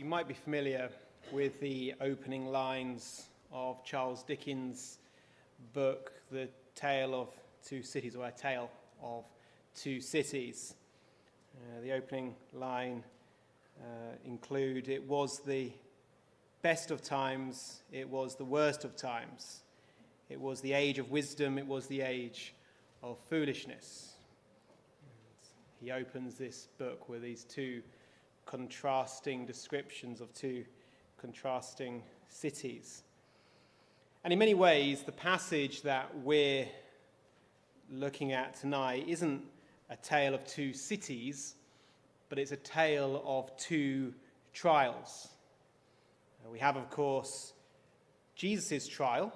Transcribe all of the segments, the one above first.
You might be familiar with the opening lines of Charles Dickens' book, The Tale of Two Cities, or A Tale of Two Cities. The opening line include, "It was the best of times, it was the worst of times. It was the age of wisdom, it was the age of foolishness." And he opens this book with these two contrasting descriptions of two contrasting cities. And in many ways, the passage that we're looking at tonight isn't a tale of two cities, but it's a tale of two trials. We have, of course, Jesus' trial,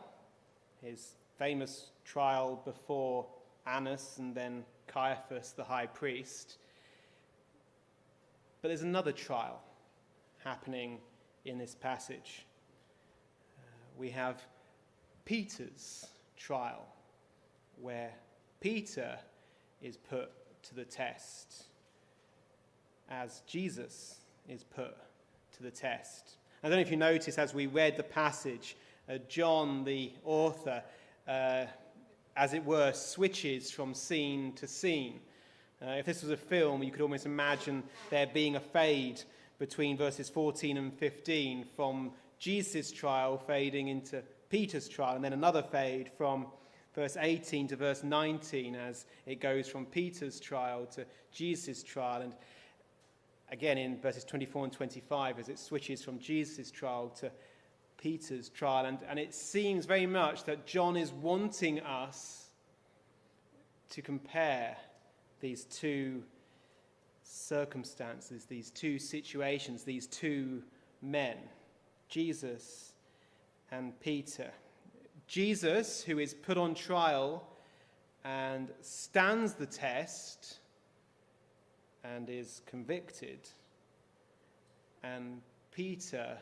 his famous trial before Annas and then Caiaphas, the high priest. But there's another trial happening in this passage. We have Peter's trial, where Peter is put to the test as Jesus is put to the test. I don't know if you noticed as we read the passage, John, the author, as it were, switches from scene to scene. If this was a film, you could almost imagine there being a fade between verses 14 and 15 from Jesus' trial fading into Peter's trial, and then another fade from verse 18 to verse 19 as it goes from Peter's trial to Jesus' trial, and again in verses 24 and 25 as it switches from Jesus' trial to Peter's trial. And it seems very much that John is wanting us to compare these two circumstances, these two situations, these two men, Jesus and Peter. Jesus, who is put on trial and stands the test and is convicted, and Peter,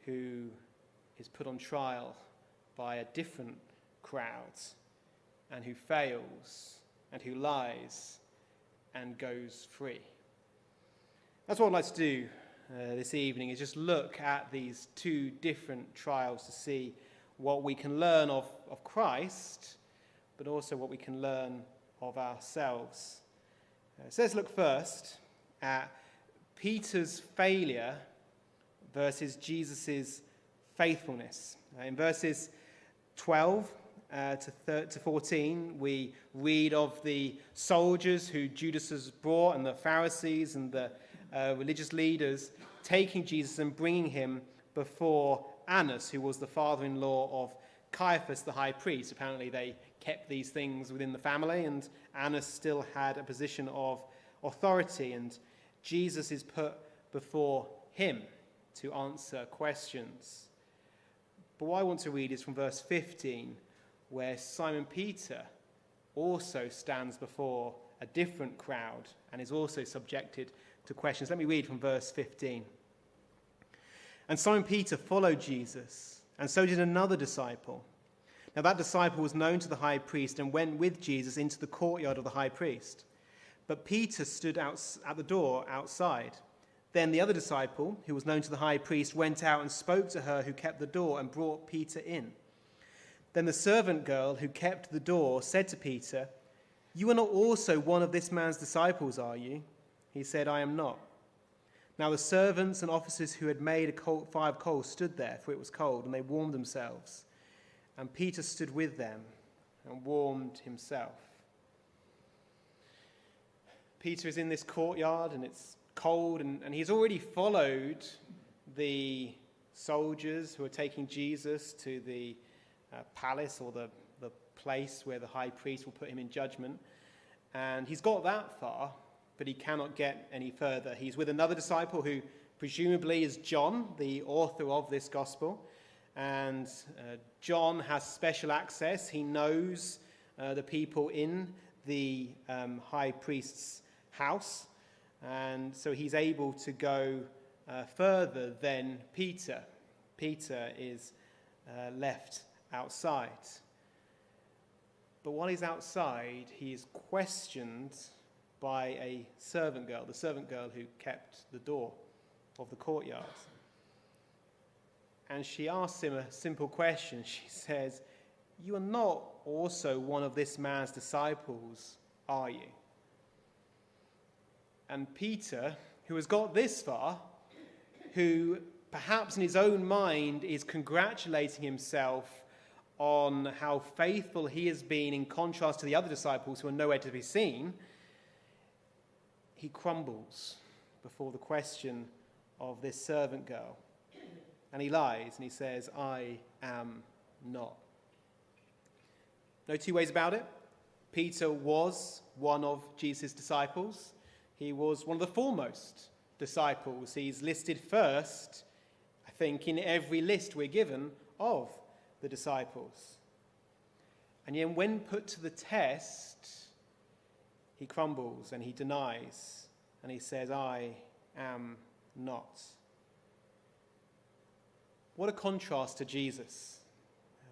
who is put on trial by a different crowd and who fails and who lies and goes free. That's what I'd like to do this evening, is just look at these two different trials to see what we can learn of Christ, but also what we can learn of ourselves. So let's look first at Peter's failure versus Jesus' faithfulness. In verses 12 to 14, we read of the soldiers who Judas has brought and the Pharisees and the religious leaders taking Jesus and bringing him before Annas, who was the father-in-law of Caiaphas, the high priest. Apparently they kept these things within the family, and Annas still had a position of authority, and Jesus is put before him to answer questions. But what I want to read is from verse 15, where Simon Peter also stands before a different crowd and is also subjected to questions. Let me read from verse 15. "And Simon Peter followed Jesus, and so did another disciple. Now that disciple was known to the high priest and went with Jesus into the courtyard of the high priest. But Peter stood out at the door outside. Then the other disciple, who was known to the high priest, went out and spoke to her who kept the door and brought Peter in. Then the servant girl who kept the door said to Peter, 'You are not also one of this man's disciples, are you?' He said, 'I am not.' Now the servants and officers who had made a fire of coals stood there, for it was cold, and they warmed themselves. And Peter stood with them and warmed himself." Peter is in this courtyard, and it's cold, and he's already followed the soldiers who are taking Jesus to the palace, or the place where the high priest will put him in judgment. And he's got that far, but he cannot get any further. He's with another disciple who presumably is John, the author of this gospel. And John has special access. He knows the people in the high priest's house. And so he's able to go further than Peter. Peter is left outside. But while he's outside, he is questioned by a servant girl, the servant girl who kept the door. of the courtyard. And she asks him a simple question. She says, "You are not also one of this man's disciples, are you?" And Peter, who has got this far, who perhaps in his own mind is congratulating himself on how faithful he has been in contrast to the other disciples who are nowhere to be seen, he crumbles before the question of this servant girl. And he lies and he says, "I am not." No two ways about it. Peter was one of Jesus' disciples. He was one of the foremost disciples. He's listed first, I think, in every list we're given of the disciples. And yet when put to the test, he crumbles and he denies and he says, "I am not." What a contrast to Jesus.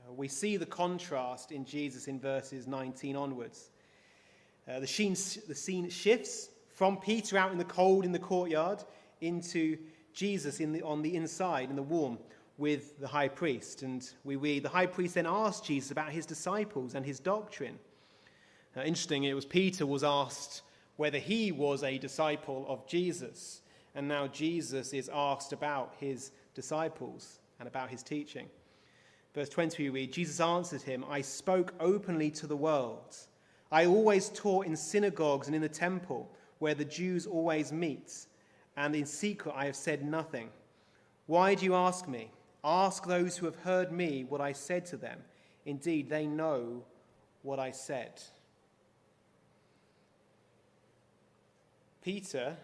We see the contrast in Jesus in verses 19 onwards. The scene shifts from Peter out in the cold in the courtyard into Jesus on the inside, in the warm, with the high priest. And we read, the high priest then asked Jesus about his disciples and his doctrine. Interesting, it was Peter was asked whether he was a disciple of Jesus. And now Jesus is asked about his disciples and about his teaching. Verse 20 we read, Jesus answered him, "I spoke openly to the world. I always taught in synagogues and in the temple, where the Jews always meet, and in secret I have said nothing. Why do you ask me? Ask those who have heard me what I said to them. Indeed, they know what I said." Peter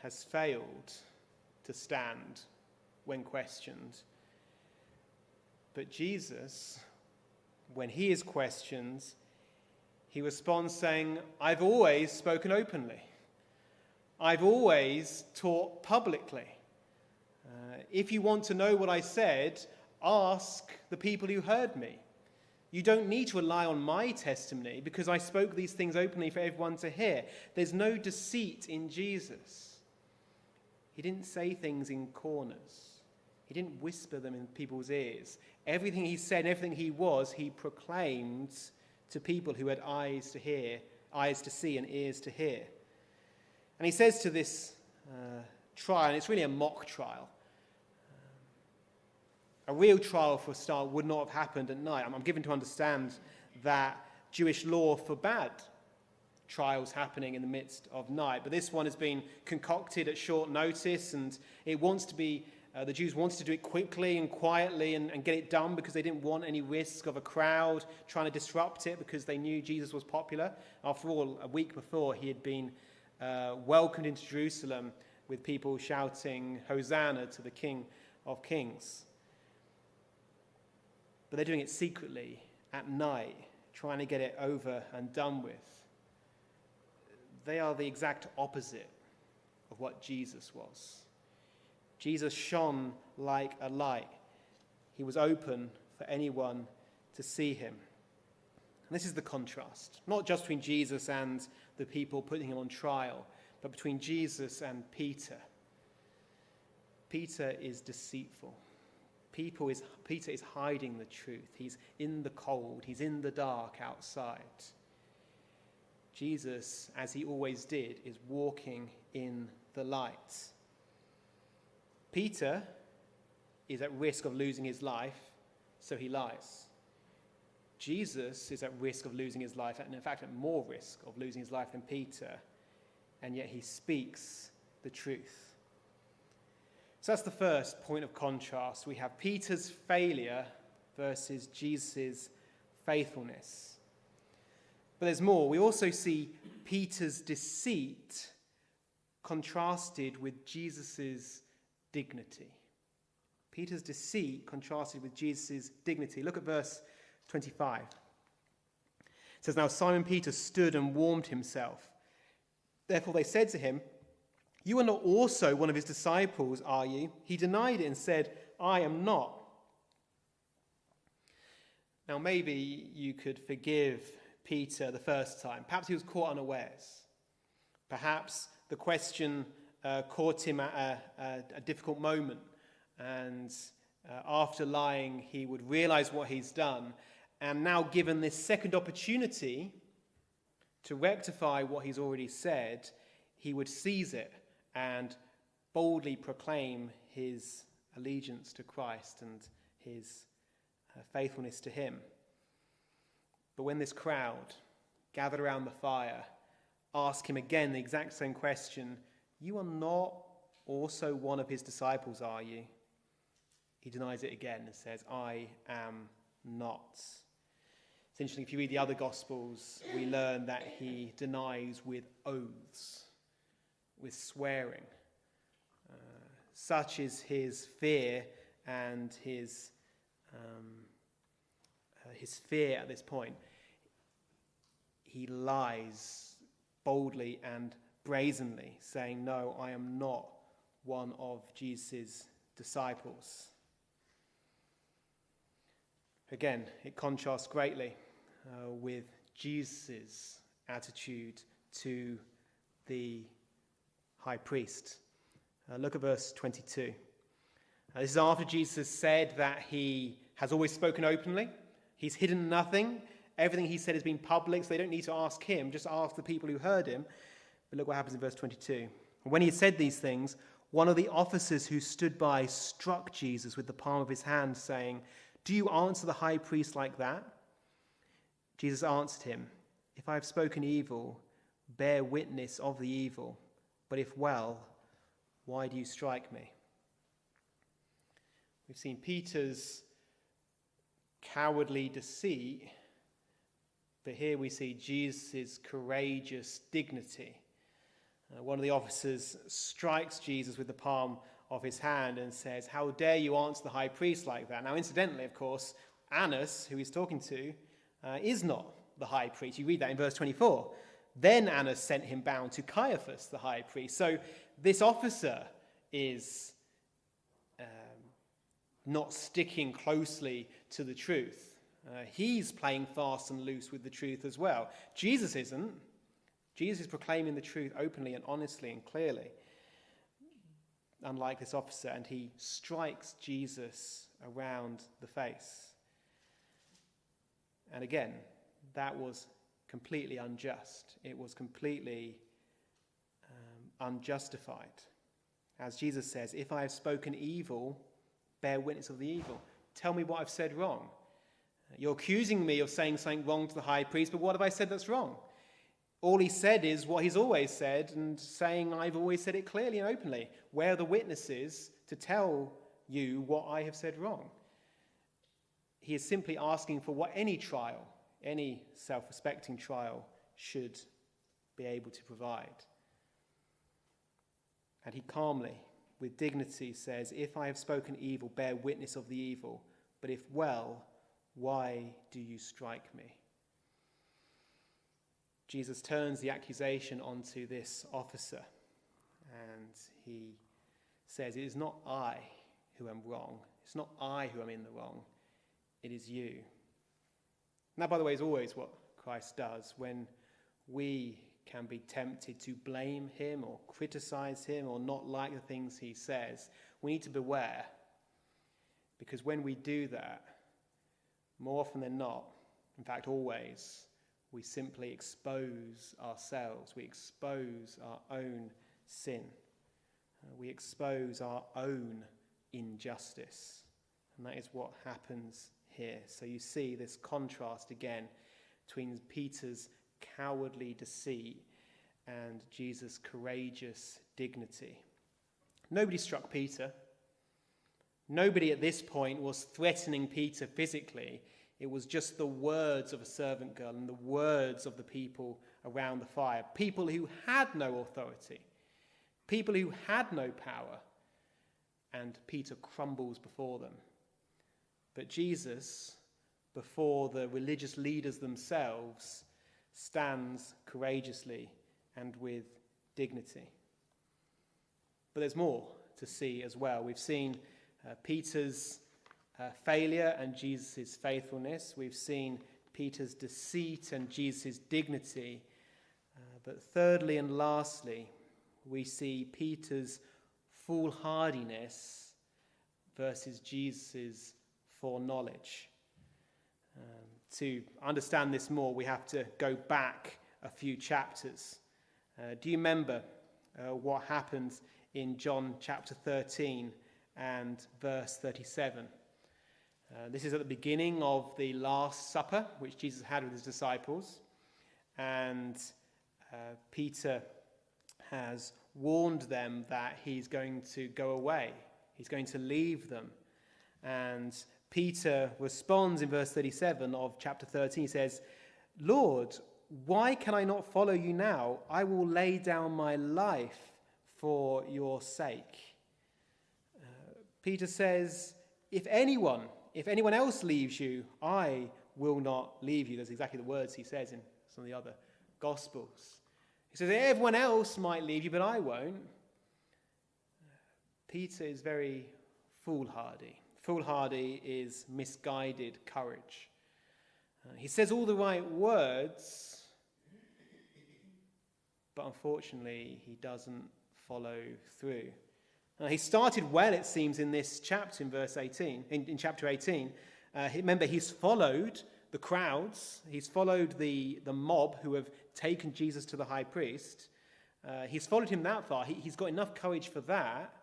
has failed to stand when questioned. But Jesus, when he is questioned, he responds saying, "I've always spoken openly. I've always taught publicly. If you want to know what I said, ask the people who heard me. You don't need to rely on my testimony because I spoke these things openly for everyone to hear." There's no deceit in Jesus. He didn't say things in corners. He didn't whisper them in people's ears. Everything he said, everything he was, he proclaimed to people who had eyes to hear, eyes to see and ears to hear. And he says to this trial, and it's really a mock trial. A real trial, for a start, would not have happened at night. I'm given to understand that Jewish law forbade trials happening in the midst of night. But this one has been concocted at short notice, and it wants to be, the Jews wanted to do it quickly and quietly and get it done because they didn't want any risk of a crowd trying to disrupt it because they knew Jesus was popular. After all, a week before, he had been welcomed into Jerusalem with people shouting, "Hosanna to the King of Kings." But they're doing it secretly at night, trying to get it over and done with. They are the exact opposite of what Jesus was. Jesus shone like a light. He was open for anyone to see him. And this is the contrast, not just between Jesus and the people putting him on trial, but between Jesus and Peter. Peter is deceitful. Peter is hiding the truth. He's in the cold. He's in the dark outside. Jesus, as he always did, is walking in the light. Peter is at risk of losing his life, so he lies. Jesus is at risk of losing his life, and in fact at more risk of losing his life than Peter, and yet he speaks the truth. So that's the first point of contrast. We have Peter's failure versus Jesus' faithfulness. But there's more. We also see Peter's deceit contrasted with Jesus' dignity. Peter's deceit contrasted with Jesus' dignity. Look at verse 25. It says, "Now Simon Peter stood and warmed himself. Therefore they said to him, 'You are not also one of his disciples, are you?' He denied it and said, 'I am not.'" Now maybe you could forgive Peter the first time. Perhaps he was caught unawares. Perhaps the question caught him at a difficult moment. And after lying, he would realize what he's done. And now given this second opportunity to rectify what he's already said, he would seize it and boldly proclaim his allegiance to Christ and his faithfulness to him. But when this crowd gathered around the fire asked him again the exact same question, "You are not also one of his disciples, are you?" He denies it again and says, "I am not." It's interesting, if you read the other Gospels, we learn that he denies with oaths, with swearing. Such is his fear and his fear at this point. He lies boldly and brazenly, saying, "No, I am not one of Jesus' disciples." Again, it contrasts greatly with Jesus' attitude to the high priest. Look at verse 22. This is after Jesus said that he has always spoken openly. He's hidden nothing. Everything he said has been public, so they don't need to ask him, just ask the people who heard him. But look what happens in verse 22. When he had said these things, one of the officers who stood by struck Jesus with the palm of his hand, saying, "Do you answer the high priest like that?" Jesus answered him, "If I have spoken evil, bear witness of the evil. But if well, why do you strike me?" We've seen Peter's cowardly deceit, but here we see Jesus' courageous dignity. One of the officers strikes Jesus with the palm of his hand and says, "How dare you answer the high priest like that?" Now, incidentally, of course, Annas, who he's talking to, is not the high priest. You read that in verse 24. Then Annas sent him bound to Caiaphas, the high priest. So this officer is not sticking closely to the truth. He's playing fast and loose with the truth as well. Jesus isn't. Jesus is proclaiming the truth openly and honestly and clearly, unlike this officer, and he strikes Jesus around the face. And again, that was completely unjust. It was completely unjustified. As Jesus says, "If I have spoken evil, bear witness of the evil." Tell me what I've said wrong. You're accusing me of saying something wrong to the high priest, but what have I said that's wrong? All he said is what he's always said, and saying I've always said it clearly and openly. Where are the witnesses to tell you what I have said wrong? He is simply asking for what any trial, any self-respecting trial, should be able to provide. And he calmly, with dignity, says, "If I have spoken evil, bear witness of the evil. But if well, why do you strike me?" Jesus turns the accusation onto this officer, and he says, "It is not I who am wrong. It's not I who am in the wrong. It is you." And that, by the way, is always what Christ does when we can be tempted to blame him or criticize him or not like the things he says. We need to beware, because when we do that, more often than not, in fact always, we simply expose ourselves. We expose our own sin. We expose our own injustice. And that is what happens here. So you see this contrast again between Peter's cowardly deceit and Jesus' courageous dignity. Nobody struck Peter. Nobody at this point was threatening Peter physically. It was just the words of a servant girl and the words of the people around the fire. People who had no authority. People who had no power. And Peter crumbles before them. But Jesus, before the religious leaders themselves, stands courageously and with dignity. But there's more to see as well. We've seen Peter's failure and Jesus' faithfulness. We've seen Peter's deceit and Jesus' dignity. But thirdly and lastly, we see Peter's foolhardiness versus Jesus' foreknowledge. To understand this more, we have to go back a few chapters. Do you remember what happens in John chapter 13 and verse 37? This is at the beginning of the Last Supper, which Jesus had with his disciples. And Peter has warned them that he's going to go away. He's going to leave them. And Peter responds in verse 37 of chapter 13. He says, "Lord, why can I not follow you now? I will lay down my life for your sake." Peter says, if anyone else leaves you, I will not leave you. That's exactly the words he says in some of the other Gospels. He says, everyone else might leave you, but I won't. Peter is very foolhardy. Foolhardy is misguided courage. He says all the right words, but unfortunately he doesn't follow through. He started well, it seems, in this chapter, in verse 18, in chapter 18. Remember, he's followed the crowds. He's followed the mob who have taken Jesus to the high priest. He's followed him that far. He's got enough courage for that.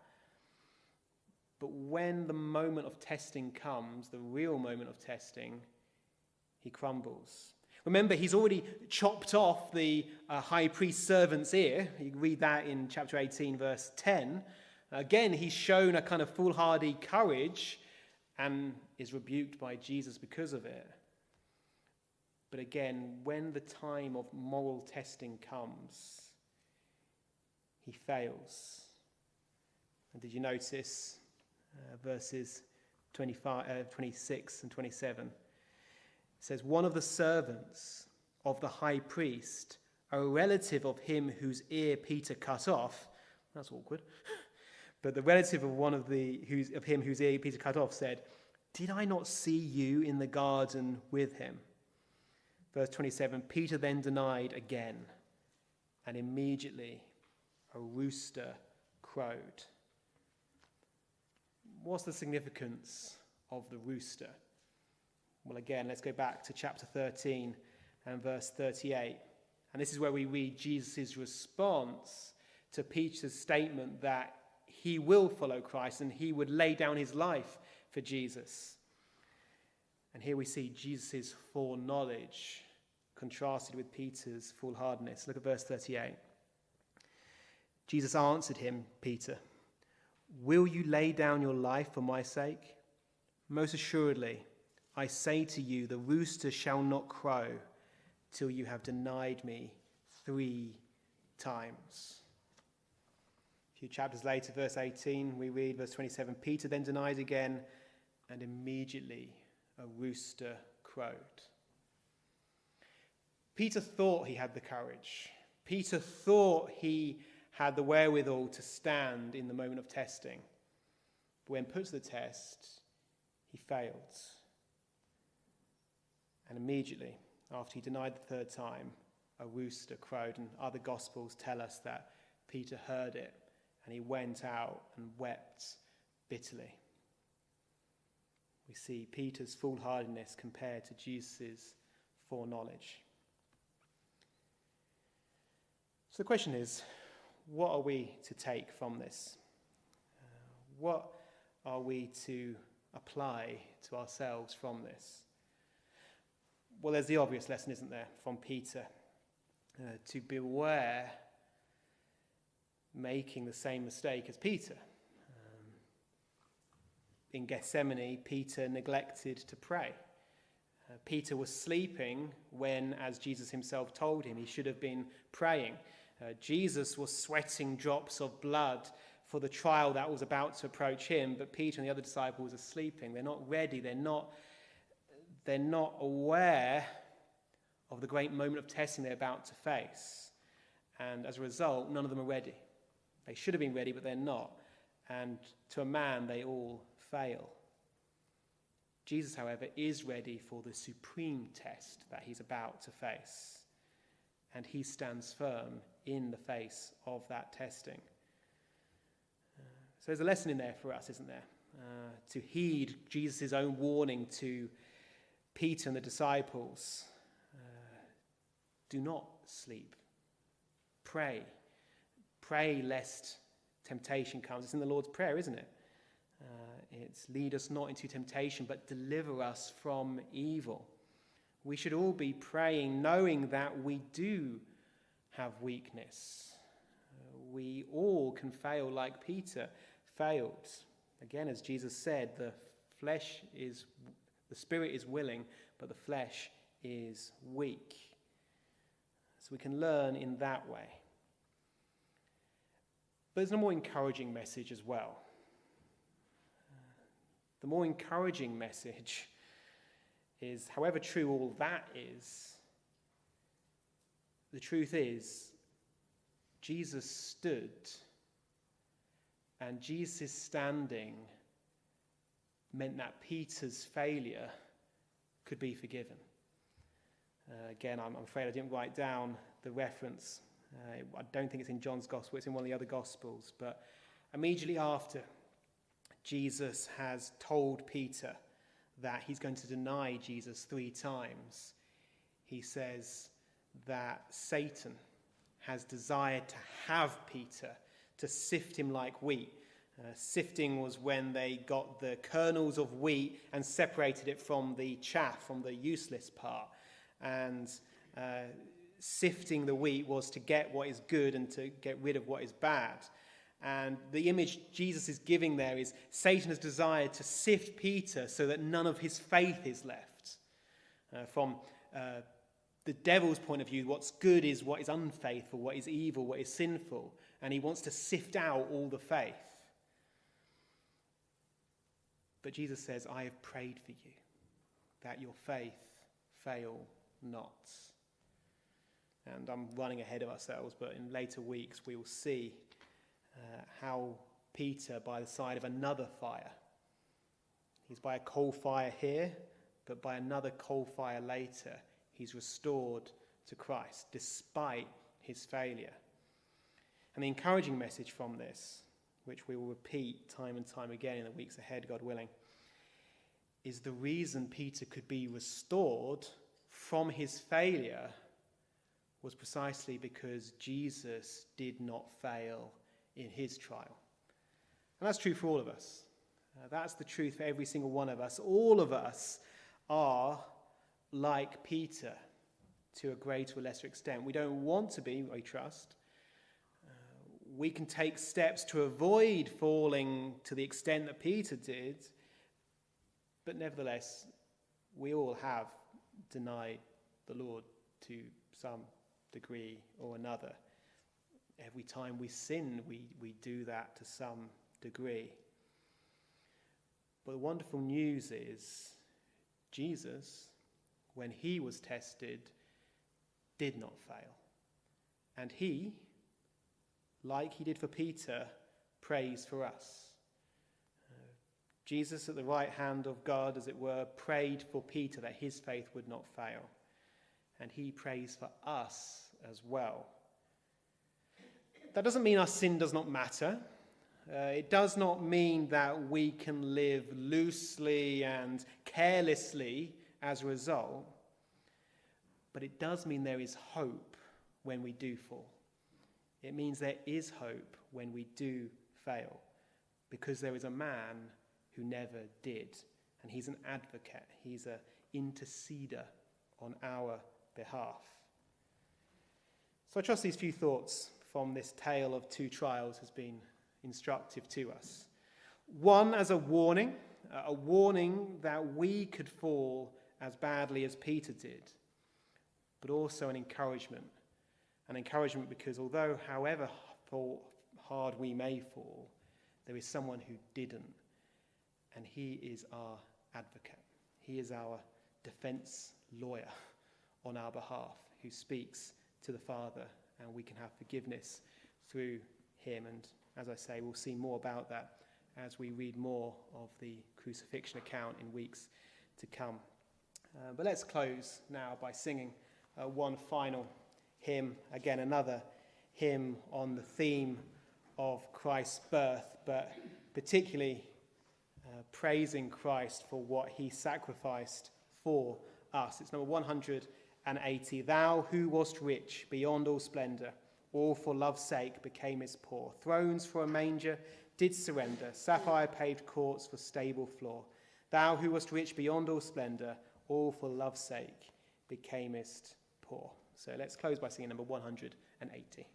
But when the moment of testing comes, the real moment of testing, he crumbles. Remember, he's already chopped off the high priest's servant's ear. You can read that in chapter 18, verse 10. Again, he's shown a kind of foolhardy courage and is rebuked by Jesus because of it. But again, when the time of moral testing comes, he fails. And did you notice verses 26 and 27? It says, "One of the servants of the high priest, a relative of him whose ear Peter cut off," that's awkward, but the relative of him whose ear Peter cut off said, "Did I not see you in the garden with him?" Verse 27, "Peter then denied again, and immediately a rooster crowed." What's the significance of the rooster? Well, again, let's go back to chapter 13 and verse 38. And this is where we read Jesus' response to Peter's statement that he will follow Christ and he would lay down his life for Jesus. And here we see Jesus' foreknowledge contrasted with Peter's foolhardiness. Look at verse 38. Jesus answered him, Peter, "Will you lay down your life for my sake? Most assuredly, I say to you, the rooster shall not crow till you have denied me 3 times. A few chapters later, verse 18, we read verse 27, "Peter then denied again, and immediately a rooster crowed." Peter thought he had the courage. Peter thought he had the wherewithal to stand in the moment of testing. But when put to the test, he failed. And immediately, after he denied the 3rd time, a rooster crowed. And other Gospels tell us that Peter heard it and he went out and wept bitterly. We see Peter's foolhardiness compared to Jesus' foreknowledge. So the question is, what are we to take from this? What are we to apply to ourselves from this? Well, there's the obvious lesson, isn't there, from Peter, to beware making the same mistake as Peter. In Gethsemane, Peter neglected to pray. Peter was sleeping when, as Jesus himself told him, he should have been praying. Jesus was sweating drops of blood for the trial that was about to approach him, but Peter and the other disciples are sleeping. They're not ready. They're not aware of the great moment of testing they're about to face. And as a result, none of them are ready. They should have been ready, but they're not. And to a man, they all fail. Jesus, however, is ready for the supreme test that he's about to face. and he stands firm in the face of that testing. So there's a lesson in there for us, isn't there? To heed Jesus' own warning to Peter and the disciples. Do not sleep. Pray. Pray lest temptation comes. It's in the Lord's Prayer, isn't it? It's lead us not into temptation, but deliver us from evil. We should all be praying, knowing that we do have weakness. We all can fail like Peter failed. Again, as Jesus said, the spirit is willing, but the flesh is weak. So we can learn in that way. But there's a more encouraging message as well. The more encouraging message is, however true all that is, the truth is, Jesus stood, and Jesus' standing meant that Peter's failure could be forgiven. Again, I'm afraid I didn't write down the reference. I don't think it's in John's Gospel, it's in one of the other Gospels. But immediately after Jesus has told Peter that he's going to deny Jesus 3 times, he says that Satan has desired to have Peter, to sift him like wheat. Sifting was when they got the kernels of wheat and separated it from the chaff, from the useless part. And sifting the wheat was to get what is good and to get rid of what is bad. And the image Jesus is giving there is Satan has desired to sift Peter so that none of his faith is left. From the devil's point of view, what's good is what is unfaithful, what is evil, what is sinful. And he wants to sift out all the faith. But Jesus says, I have prayed for you, that your faith fail not. And I'm running ahead of ourselves, but in later weeks we will see how Peter, by the side of another fire, he's by a coal fire here, but by another coal fire later, he's restored to Christ, despite his failure. And the encouraging message from this, which we will repeat time and time again in the weeks ahead, God willing, is the reason Peter could be restored from his failure was precisely because Jesus did not fail in his trial. And that's true for all of us. That's the truth for every single one of us. All of us are like Peter to a greater or lesser extent. We don't want to be, I trust. We can take steps to avoid falling to the extent that Peter did, but nevertheless, we all have denied the Lord to some degree or another. Every time we sin, we do that to some degree. But the wonderful news is Jesus, when he was tested, did not fail. And he, like he did for Peter, prays for us. Jesus, at the right hand of God, as it were, prayed for Peter that his faith would not fail. And he prays for us as well. That doesn't mean our sin does not matter. It does not mean that we can live loosely and carelessly as a result. But it does mean there is hope when we do fall. It means there is hope when we do fail, because there is a man who never did, and he's an advocate. He's an interceder on our behalf. So I trust these few thoughts from this tale of 2 trials has been instructive to us. One, as a warning that we could fall as badly as Peter did, but also an encouragement because although however hard we may fall, there is someone who didn't, and he is our advocate. He is our defense lawyer on our behalf, who speaks to the Father, and we can have forgiveness through him. And as I say, we'll see more about that as we read more of the crucifixion account in weeks to come. But let's close now by singing one final hymn, again another hymn on the theme of Christ's birth, but particularly praising Christ for what he sacrificed for us. It's number 180. Thou who wast rich beyond all splendour, all for love's sake becamest poor. Thrones for a manger did surrender, sapphire-paved courts for stable floor. Thou who wast rich beyond all splendour, all for love's sake becamest poor. So let's close by singing number 180.